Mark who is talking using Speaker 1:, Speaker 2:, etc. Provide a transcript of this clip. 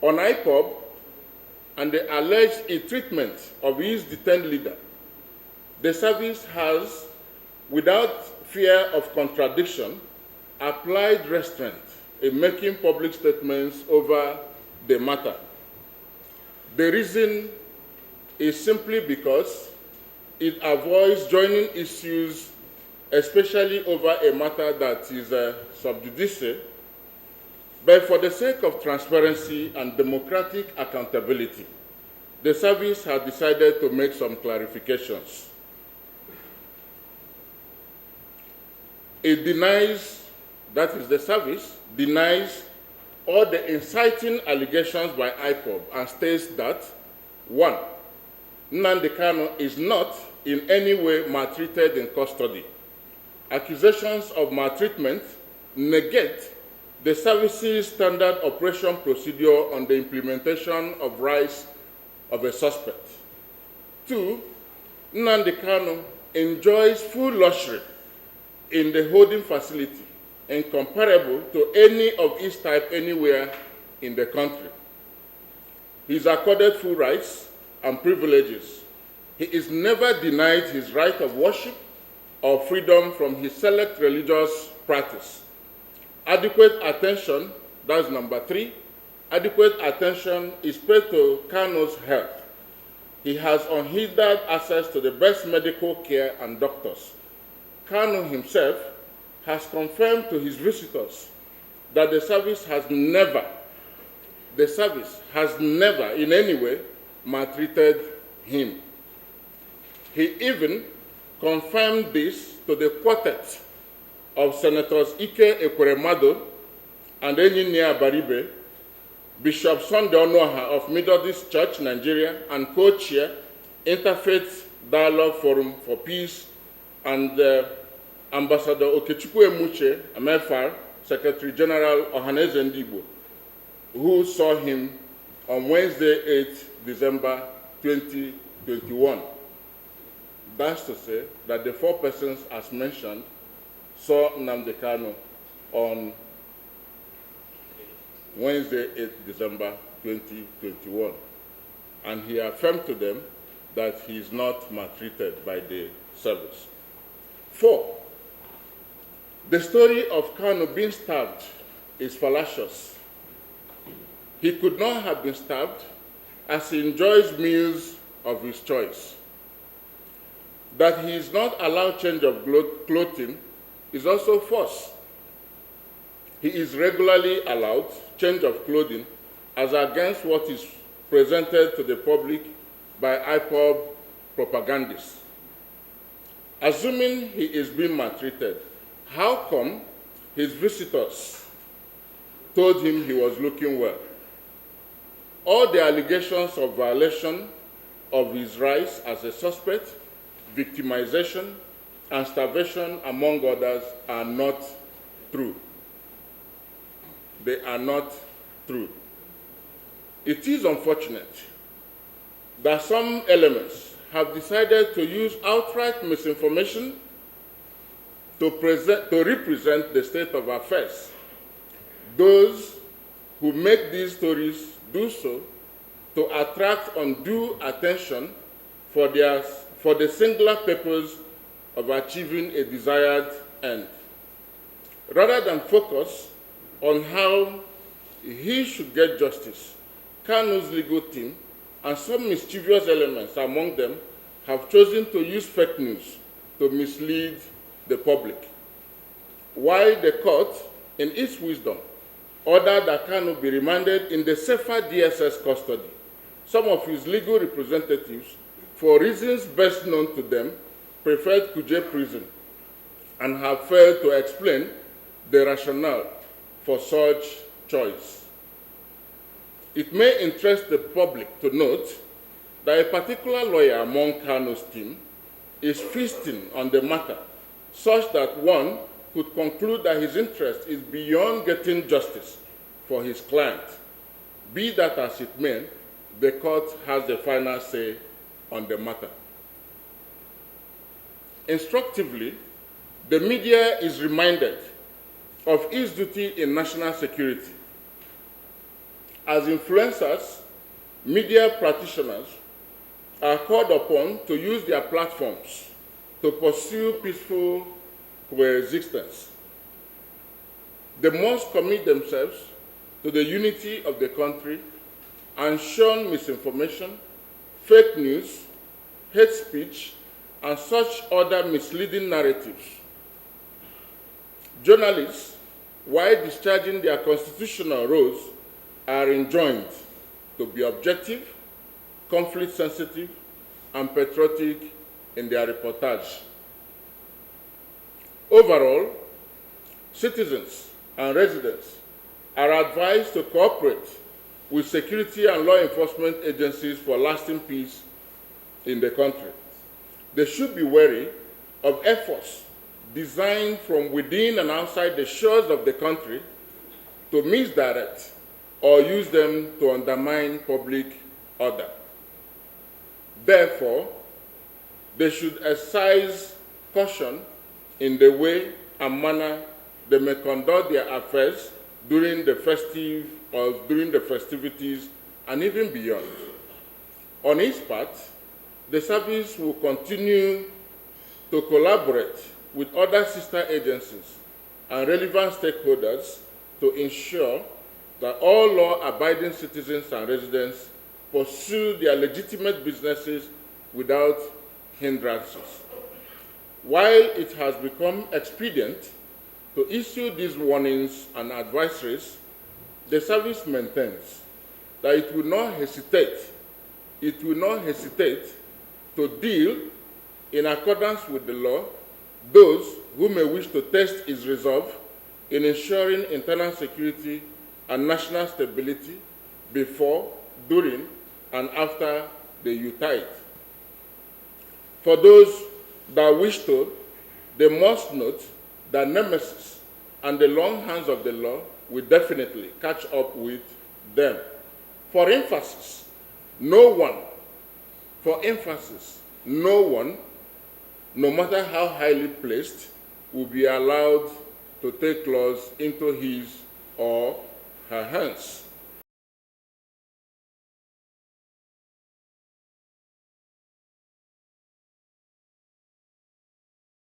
Speaker 1: On IPOB and the alleged ill-treatment of his detained leader, the service has, without fear of contradiction, applied restraint in making public statements over the matter. The reason is simply because it avoids joining issues, especially over a matter that is sub judice, but for the sake of transparency and democratic accountability, the service has decided to make some clarifications. It denies, that is the service, denies all the inciting allegations by IPOB and states that, 1, Nnamdi Kanu is not in any way maltreated in custody. Accusations of maltreatment negate the service's standard operation procedure on the implementation of rights of a suspect. 2, Nnamdi Kanu enjoys full luxury in the holding facility, incomparable to any of its type anywhere in the country. He is accorded full rights and privileges. He is never denied his right of worship or freedom from his select religious practice. Adequate attention, that's number 3, adequate attention is paid to Kanu's health. He has unhindered access to the best medical care and doctors. Kanu himself has confirmed to his visitors that the service has never in any way maltreated him. He even confirmed this to the quartet of Senators Ike Ekweremadu and Enyinia Baribe, Bishop Sunday Onoha of Methodist Church, Nigeria, and co-chair Interfaith Dialogue Forum for Peace, and Ambassador Okechukwu Emuche, MFR, Secretary General Ohaneze Ndigbo, who saw him on Wednesday, 8 December 2021. That's to say that the 4 persons, as mentioned, saw Nnamdi Kanu on Wednesday, 8 December 2021. And he affirmed to them that he is not maltreated by the service. 4, the story of Kanu being stabbed is fallacious. He could not have been stabbed as he enjoys meals of his choice. That he is not allowed change of clothing is also false. He is regularly allowed change of clothing as against what is presented to the public by IPOB propagandists. Assuming he is being maltreated, how come his visitors told him he was looking well? All the allegations of violation of his rights as a suspect, victimization, and starvation, among others, are not true. They are not true. It is unfortunate that some elements have decided to use outright misinformation to represent the state of affairs. Those who make these stories do so to attract undue attention for the singular purpose of achieving a desired end, rather than focus on how he should get justice. Kanu's legal team and some mischievous elements among them have chosen to use fake news to mislead the public. While the court, in its wisdom, ordered that Kanu be remanded in the safer DSS custody, some of his legal representatives, for reasons best known to them, preferred Kuje prison and have failed to explain the rationale for such choice. It may interest the public to note that a particular lawyer among Kanu's team is feasting on the matter, such that one could conclude that his interest is beyond getting justice for his client. Be that as it may, the court has the final say on the matter. Instructively, the media is reminded of its duty in national security. as influencers, media practitioners are called upon to use their platforms to pursue peaceful coexistence. They must commit themselves to the unity of the country and shun misinformation, fake news, hate speech, and such other misleading narratives. Journalists, while discharging their constitutional roles, are enjoined to be objective, conflict-sensitive, and patriotic in their reportage. Overall, citizens and residents are advised to cooperate with security and law enforcement agencies for lasting peace in the country. They should be wary of efforts designed from within and outside the shores of the country to misdirect or use them to undermine public order. Therefore, they should exercise caution in the way and manner they may conduct their affairs during the festivities and even beyond. On its part, the service will continue to collaborate with other sister agencies and relevant stakeholders to ensure that all law-abiding citizens and residents pursue their legitimate businesses without hindrances. While it has become expedient to issue these warnings and advisories, the service maintains that it will not hesitate to deal in accordance with the law those who may wish to test its resolve in ensuring internal security and national stability before, during, and after the Utah. For those that wish to, they must note that nemesis and the long hands of the law will definitely catch up with them. For emphasis, no one, no matter how highly placed, will be allowed to take laws into his or her hands.